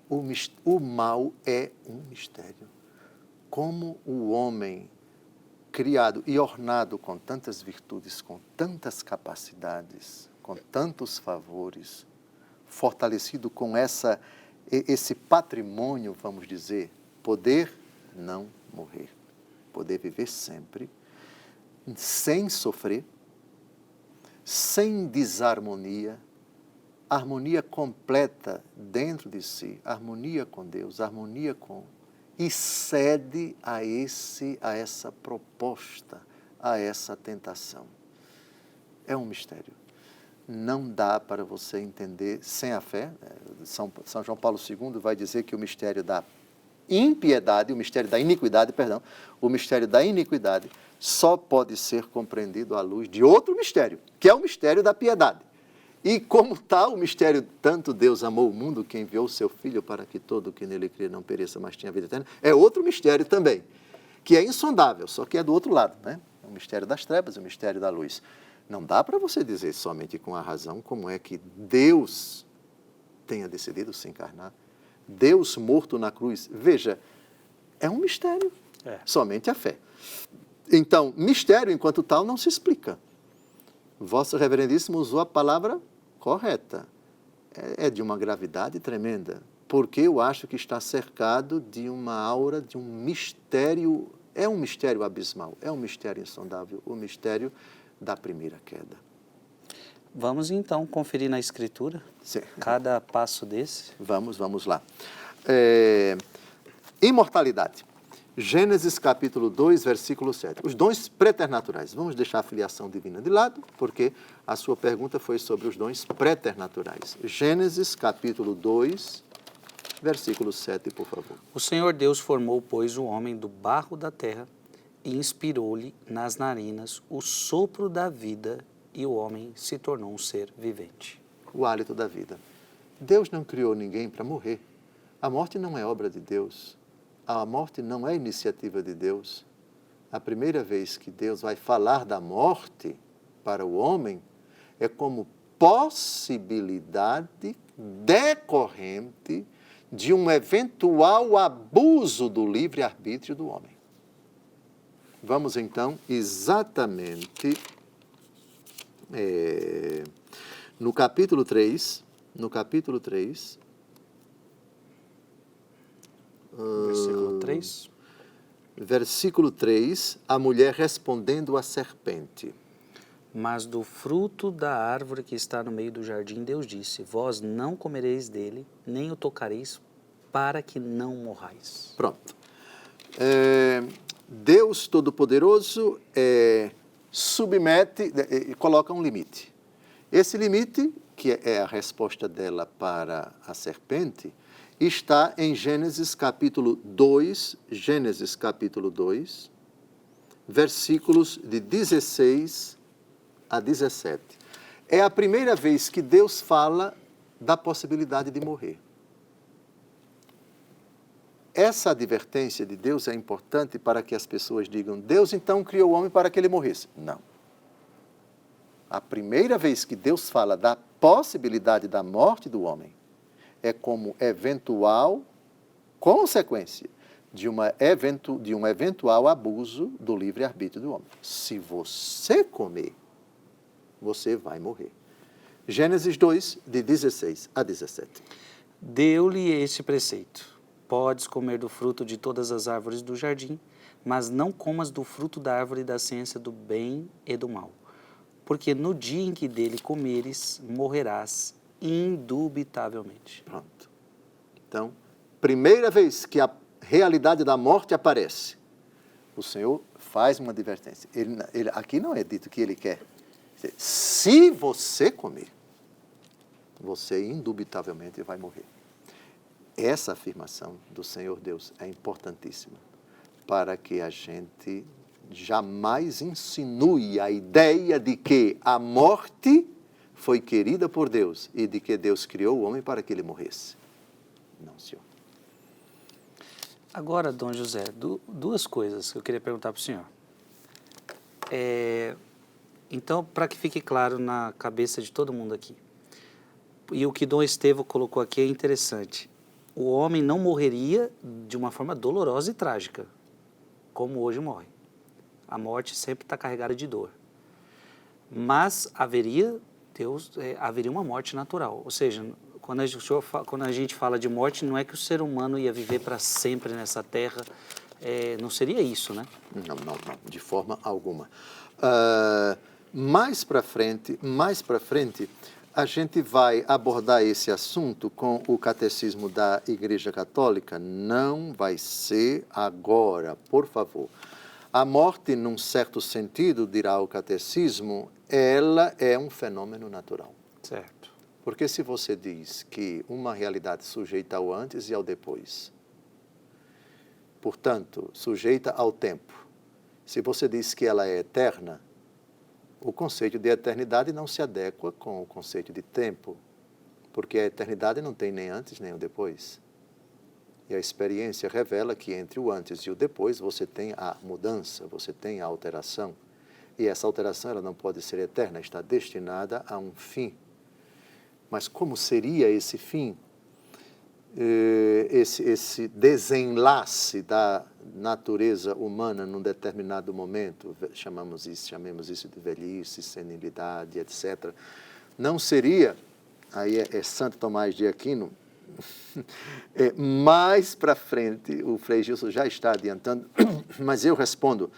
O mal é um mistério. Como o homem criado e ornado com tantas virtudes, com tantas capacidades, com tantos favores, fortalecido com esse patrimônio, vamos dizer, poder não morrer, poder viver sempre, sem sofrer, sem desarmonia, harmonia completa dentro de si, harmonia com Deus, harmonia com... e cede a essa proposta, a essa tentação. É um mistério. Não dá para você entender sem a fé. São João Paulo II vai dizer que o mistério da impiedade, o mistério da iniquidade, perdão, o mistério da iniquidade só pode ser compreendido à luz de outro mistério, que é o mistério da piedade. E como tal, o mistério, tanto Deus amou o mundo que enviou o seu Filho para que todo o que nele crê não pereça, mas tenha vida eterna, é outro mistério também, que é insondável, só que é do outro lado, né? É o mistério das trevas, o mistério da luz. Não dá para você dizer somente com a razão como é que Deus tenha decidido se encarnar. Deus morto na cruz, veja, é um mistério, somente a fé. Então, mistério enquanto tal não se explica. Vosso Reverendíssimo usou a palavra correta. É de uma gravidade tremenda, porque eu acho que está cercado de uma aura, de um mistério, é um mistério abismal, é um mistério insondável, o mistério da primeira queda. Vamos então conferir na Escritura cada passo desse. Vamos lá. Imortalidade. Gênesis capítulo 2, versículo 7. Os dons preternaturais. Vamos deixar a filiação divina de lado, porque a sua pergunta foi sobre os dons preternaturais. Gênesis capítulo 2, versículo 7, por favor. O Senhor Deus formou, pois, o homem do barro da terra e inspirou-lhe nas narinas o sopro da vida, e o homem se tornou um ser vivente. O hálito da vida. Deus não criou ninguém para morrer. A morte não é obra de Deus. A morte não é iniciativa de Deus. A primeira vez que Deus vai falar da morte para o homem é como possibilidade decorrente de um eventual abuso do livre-arbítrio do homem. Vamos então exatamente no capítulo 3, Versículo 3. Versículo 3, a mulher respondendo à serpente. Mas do fruto da árvore que está no meio do jardim, Deus disse: vós não comereis dele, nem o tocareis, para que não morrais. Pronto. Deus Todo-Poderoso submete e coloca um limite. Esse limite, que é a resposta dela para a serpente, está em Gênesis capítulo 2, versículos de 16 a 17. É a primeira vez que Deus fala da possibilidade de morrer. Essa advertência de Deus é importante para que as pessoas digam: Deus então criou o homem para que ele morresse. Não. A primeira vez que Deus fala da possibilidade da morte do homem é como eventual consequência de um eventual abuso do livre-arbítrio do homem. Se você comer, você vai morrer. Gênesis 2, de 16 a 17. Deu-lhe este preceito: podes comer do fruto de todas as árvores do jardim, mas não comas do fruto da árvore da ciência do bem e do mal, porque no dia em que dele comeres, morrerás indubitavelmente. Pronto. Então, primeira vez que a realidade da morte aparece, o Senhor faz uma advertência. Aqui não é dito que ele quer. Se você comer, você indubitavelmente vai morrer. Essa afirmação do Senhor Deus é importantíssima para que a gente jamais insinue a ideia de que a morte foi querida por Deus e de que Deus criou o homem para que ele morresse. Não, senhor. Agora, Dom José, duas coisas que eu queria perguntar para o senhor. Então, para que fique claro na cabeça de todo mundo aqui, e o que Dom Estevão colocou aqui é interessante. O homem não morreria de uma forma dolorosa e trágica, como hoje morre. A morte sempre está carregada de dor. Mas haveria uma morte natural. Ou seja, quando a gente fala de morte, não é que o ser humano ia viver para sempre nessa terra. Não seria isso, né? Não, de forma alguma. Mais para frente, a gente vai abordar esse assunto com o Catecismo da Igreja Católica. Não vai ser agora, por favor. A morte, num certo sentido, dirá o Catecismo, ela é um fenômeno natural. Certo. Porque se você diz que uma realidade sujeita ao antes e ao depois, portanto, sujeita ao tempo, se você diz que ela é eterna, o conceito de eternidade não se adequa com o conceito de tempo, porque a eternidade não tem nem antes nem o depois. E a experiência revela que entre o antes e o depois você tem a mudança, você tem a alteração. E essa alteração ela não pode ser eterna, está destinada a um fim. Mas como seria esse fim? Esse desenlace da natureza humana num determinado momento, chamemos isso de velhice, senilidade, etc. Não seria, aí é Santo Tomás de Aquino, mais para frente, o Frei Gilson já está adiantando, mas eu respondo,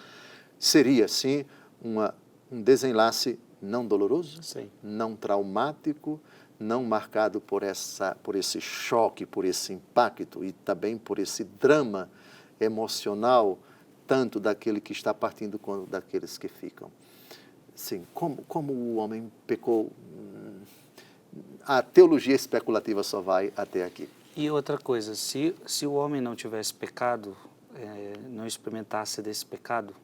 seria sim um desenlace não doloroso, Sim. não traumático, não marcado por esse choque, por esse impacto e também por esse drama emocional, tanto daquele que está partindo quanto daqueles que ficam. Sim, como o homem pecou, a teologia especulativa só vai até aqui. E outra coisa, se o homem não tivesse pecado, não experimentasse desse pecado,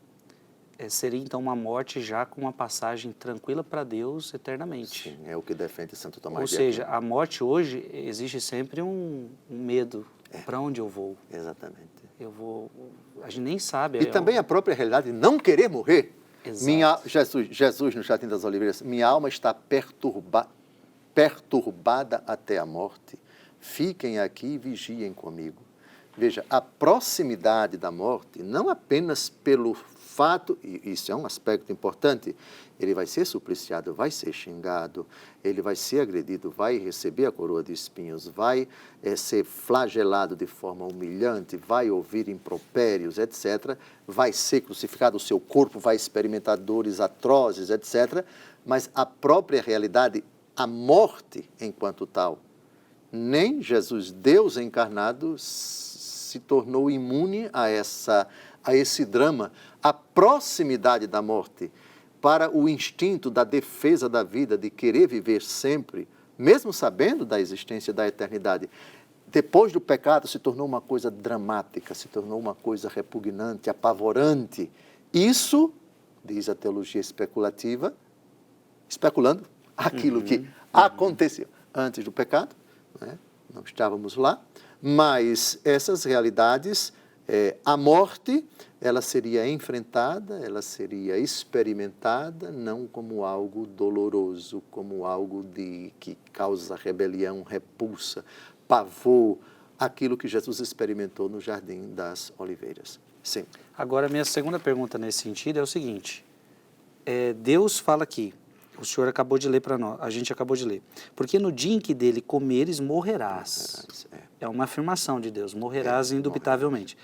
seria então uma morte já com uma passagem tranquila para Deus eternamente. Sim, é o que defende Santo Tomás de Aquino. Ou seja, a morte hoje existe sempre um medo. Para onde eu vou? Exatamente. A gente nem sabe. E também a própria realidade de não querer morrer. Exato. Jesus no Jardim das Oliveiras, minha alma está perturbada até a morte. Fiquem aqui e vigiem comigo. Veja, a proximidade da morte, não apenas pelo fato, e isso é um aspecto importante, ele vai ser supliciado, vai ser xingado, ele vai ser agredido, vai receber a coroa de espinhos, vai ser flagelado de forma humilhante, vai ouvir impropérios, etc., vai ser crucificado, o seu corpo vai experimentar dores atrozes, etc., mas a própria realidade, a morte enquanto tal, nem Jesus, Deus encarnado, se tornou imune a esse drama. A proximidade da morte para o instinto da defesa da vida, de querer viver sempre, mesmo sabendo da existência da eternidade, depois do pecado se tornou uma coisa dramática, se tornou uma coisa repugnante, apavorante. Isso, diz a teologia especulativa, especulando aquilo que aconteceu antes do pecado, né? Não estávamos lá, mas essas realidades, a morte, ela seria enfrentada, ela seria experimentada, não como algo doloroso, como algo que causa rebelião, repulsa, pavor, aquilo que Jesus experimentou no Jardim das Oliveiras. Sim. Agora, minha segunda pergunta nesse sentido é o seguinte, Deus fala aqui, o senhor acabou de ler para nós, a gente acabou de ler. Porque no dia em que dele comeres, morrerás. É uma afirmação de Deus, morrerás indubitavelmente.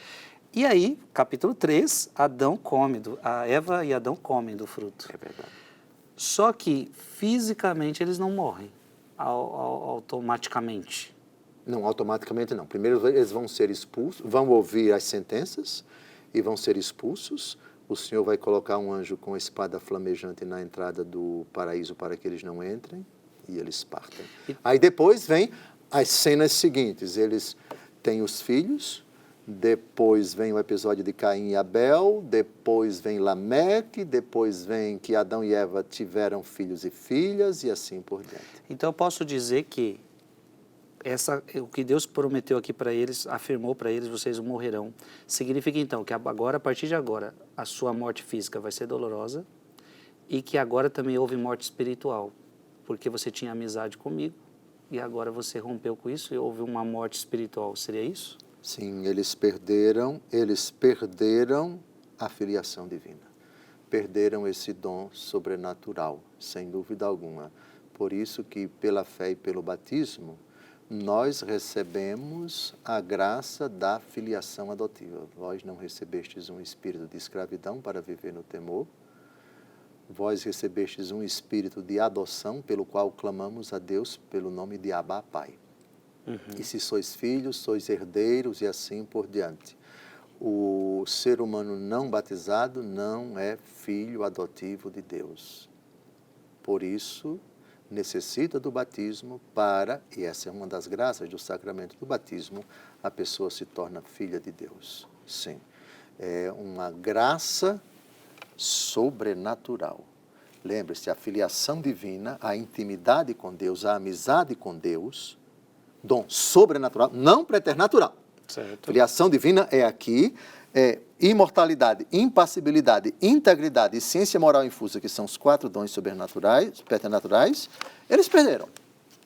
E aí, capítulo 3, a Eva e Adão comem do fruto. É verdade. Só que, fisicamente, eles não morrem automaticamente. Não, automaticamente não. Primeiro eles vão ser expulsos, vão ouvir as sentenças e vão ser expulsos. O Senhor vai colocar um anjo com espada flamejante na entrada do paraíso para que eles não entrem e eles partem. Aí depois vem as cenas seguintes. Eles têm os filhos, depois vem o episódio de Caim e Abel, depois vem Lameque, depois vem que Adão e Eva tiveram filhos e filhas e assim por diante. Então eu posso dizer que o que Deus prometeu aqui para eles, afirmou para eles, vocês morrerão. Significa então que agora, a partir de agora, a sua morte física vai ser dolorosa e que agora também houve morte espiritual, porque você tinha amizade comigo e agora você rompeu com isso e houve uma morte espiritual. Seria isso? Sim, eles perderam a filiação divina. Perderam esse dom sobrenatural, sem dúvida alguma. Por isso que pela fé e pelo batismo, nós recebemos a graça da filiação adotiva. Vós não recebestes um espírito de escravidão para viver no temor. Vós recebestes um espírito de adoção, pelo qual clamamos a Deus pelo nome de Abba, Pai. E se sois filhos, sois herdeiros e assim por diante. O ser humano não batizado não é filho adotivo de Deus. Por isso, necessita do batismo para, e essa é uma das graças do sacramento do batismo, a pessoa se torna filha de Deus. Sim, é uma graça sobrenatural. Lembre-se, a filiação divina, a intimidade com Deus, a amizade com Deus, dom sobrenatural, não preternatural. Certo. Filiação divina é aqui, imortalidade, impassibilidade, integridade e ciência moral infusa, que são os 4 dons sobrenaturais, preternaturais, eles perderam.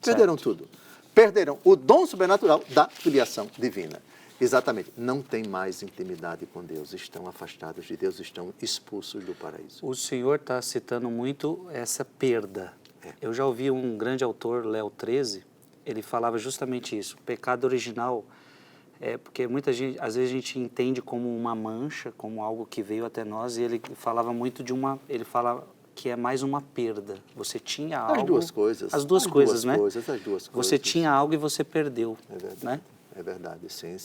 Perderam tudo. Perderam o dom sobrenatural da filiação divina. Exatamente. Não tem mais intimidade com Deus. Estão afastados de Deus, estão expulsos do paraíso. O senhor está citando muito essa perda. Eu já ouvi um grande autor, Léo 13, ele falava justamente isso. O pecado original porque muita gente, às vezes a gente entende como uma mancha, como algo que veio até nós, e ele falava muito ele fala que é mais uma perda. Você tinha algo... As duas coisas. As duas coisas, né? As duas coisas. Você tinha algo e você perdeu, É verdade. né? É verdade, sim.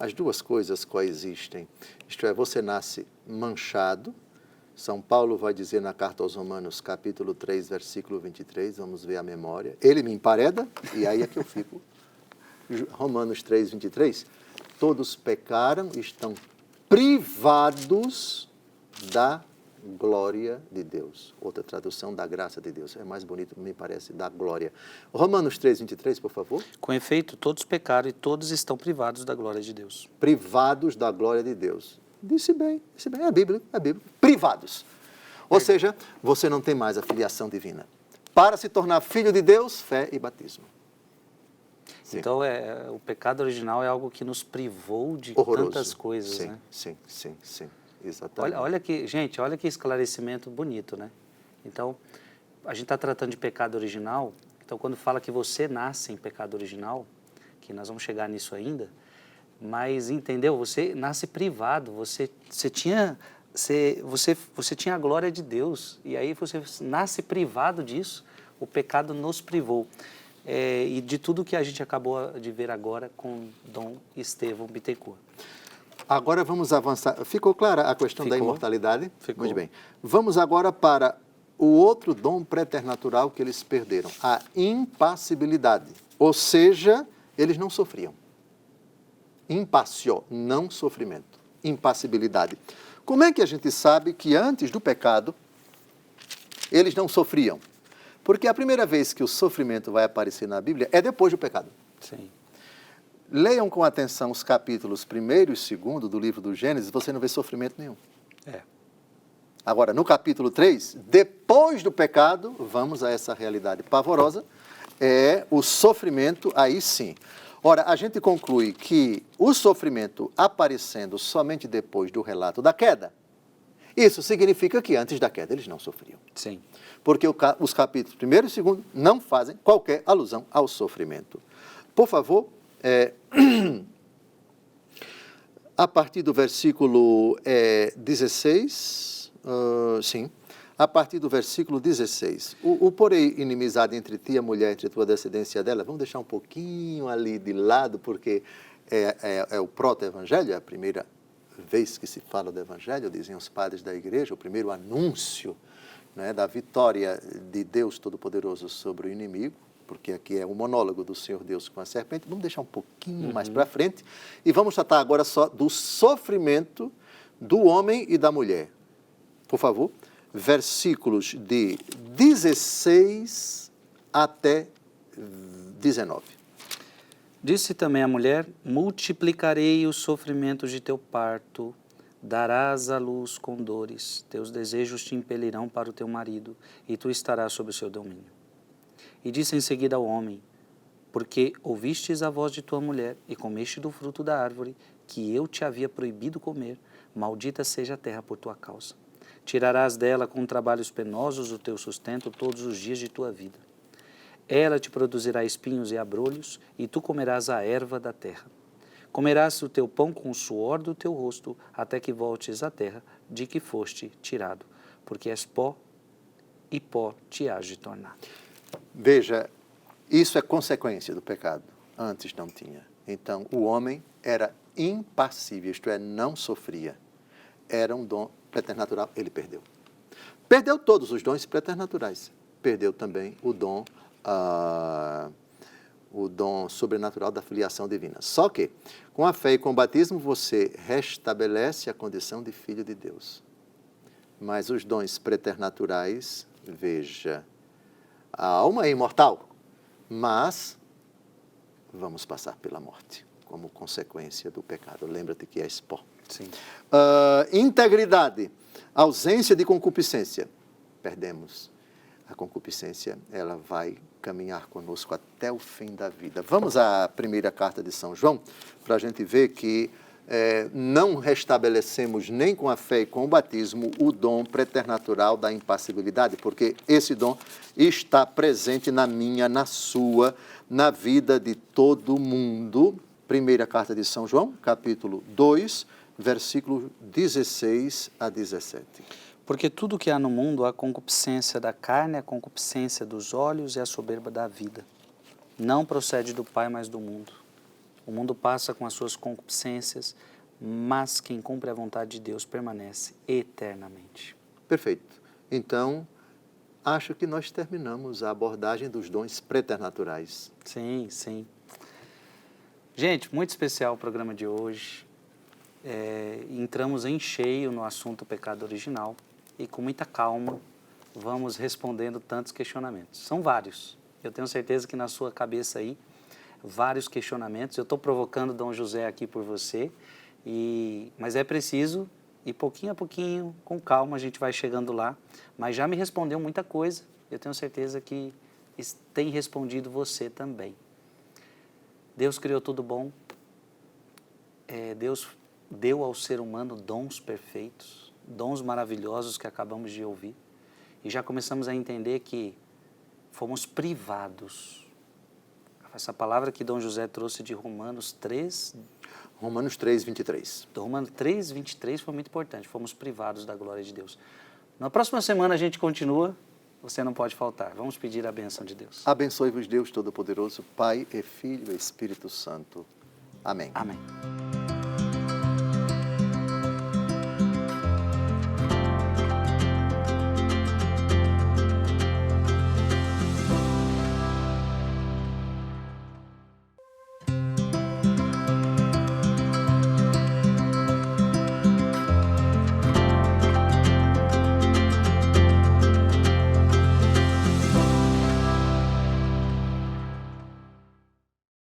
As duas coisas coexistem. Isto é, você nasce manchado. São Paulo vai dizer na carta aos Romanos, capítulo 3, versículo 23, vamos ver a memória. Ele me empareda, e aí é que eu fico... Romanos 3, 23, todos pecaram e estão privados da glória de Deus. Outra tradução, da graça de Deus. É mais bonito, me parece, da glória. Romanos 3, 23, por favor. Com efeito, todos pecaram e todos estão privados da glória de Deus. Privados da glória de Deus. Disse bem, é a Bíblia. Privados. Ou seja, você não tem mais a filiação divina. Para se tornar filho de Deus, fé e batismo. Sim. Então, o pecado original é algo que nos privou de horroroso. Tantas coisas, sim, né? Sim, exatamente. Olha que esclarecimento bonito, né? Então, a gente está tratando de pecado original, então quando fala que você nasce em pecado original, que nós vamos chegar nisso ainda, mas entendeu? Você nasce privado, você tinha a glória de Deus, e aí você nasce privado disso, o pecado nos privou. E de tudo que a gente acabou de ver agora com Dom Estevão Bittencourt. Agora vamos avançar. Ficou clara a questão da imortalidade? Ficou. Muito bem. Vamos agora para o outro dom preternatural que eles perderam, a impassibilidade. Ou seja, eles não sofriam. Impassio, não sofrimento. Impassibilidade. Como é que a gente sabe que antes do pecado eles não sofriam? Porque a primeira vez que o sofrimento vai aparecer na Bíblia é depois do pecado. Sim. Leiam com atenção os capítulos 1º e 2º do livro do Gênesis, você não vê sofrimento nenhum. Agora, no capítulo 3, depois do pecado, vamos a essa realidade pavorosa, é o sofrimento, aí sim. Ora, a gente conclui que o sofrimento aparecendo somente depois do relato da queda, isso significa que antes da queda eles não sofriam. Sim. Porque os capítulos 1º e 2º não fazem qualquer alusão ao sofrimento. Por favor, a partir do versículo 16, sim. a partir do versículo 16. O porém inimizade entre ti e a mulher, entre tua descendência dela, vamos deixar um pouquinho ali de lado, porque é o proto-evangelho, é a primeira vez que se fala do evangelho, dizem os padres da igreja, o primeiro anúncio, né, da vitória de Deus Todo-Poderoso sobre o inimigo, porque aqui é o monólogo do Senhor Deus com a serpente. Vamos deixar um pouquinho mais para frente e vamos tratar agora só do sofrimento do homem e da mulher. Por favor, versículos de 16 até 19. Disse também a mulher: multiplicarei os sofrimentos de teu parto, darás à luz com dores, teus desejos te impelirão para o teu marido, e tu estarás sob o seu domínio. E disse em seguida ao homem: porque ouvistes a voz de tua mulher, e comeste do fruto da árvore, que eu te havia proibido comer, maldita seja a terra por tua causa. Tirarás dela com trabalhos penosos o teu sustento todos os dias de tua vida. Ela te produzirá espinhos e abrolhos, e tu comerás a erva da terra. Comerás o teu pão com o suor do teu rosto, até que voltes à terra de que foste tirado, porque és pó, e pó te hás de tornar. Veja, isso é consequência do pecado. Antes não tinha. Então, o homem era impassível, isto é, não sofria. Era um dom preternatural, ele perdeu. Perdeu todos os dons preternaturais. Perdeu também o dom sobrenatural da filiação divina. Só que, com a fé e com o batismo, você restabelece a condição de filho de Deus. Mas os dons preternaturais, veja, a alma é imortal, mas vamos passar pela morte, como consequência do pecado. Lembra-te que és pó. Sim. Integridade, ausência de concupiscência. Perdemos. A concupiscência, ela vai caminhar conosco até o fim da vida. Vamos à primeira carta de São João, para a gente ver que não restabelecemos nem com a fé e com o batismo o dom preternatural da impassibilidade, porque esse dom está presente na minha, na sua, na vida de todo mundo. Primeira carta de São João, capítulo 2, versículo 16 a 17. Porque tudo que há no mundo, a concupiscência da carne, a concupiscência dos olhos e a soberba da vida, não procede do Pai, mas do mundo. O mundo passa com as suas concupiscências, mas quem cumpre a vontade de Deus permanece eternamente. Perfeito. Então, acho que nós terminamos a abordagem dos dons preternaturais. Sim, sim. Gente, muito especial o programa de hoje. Entramos em cheio no assunto pecado original e com muita calma vamos respondendo tantos questionamentos. São vários. Eu tenho certeza que na sua cabeça aí, vários questionamentos. Eu estou provocando Dom José aqui por você, mas é preciso ir pouquinho a pouquinho, com calma, a gente vai chegando lá. Mas já me respondeu muita coisa. Eu tenho certeza que tem respondido você também. Deus criou tudo bom. Deus deu ao ser humano dons perfeitos, dons maravilhosos que acabamos de ouvir. E já começamos a entender que fomos privados. Essa palavra que Dom José trouxe de Romanos 3... Romanos 3, 23. Do Romanos 3, 23 foi muito importante. Fomos privados da glória de Deus. Na próxima semana a gente continua. Você não pode faltar. Vamos pedir a bênção de Deus. Abençoe-vos Deus Todo-Poderoso, Pai e Filho e Espírito Santo. Amém. Amém.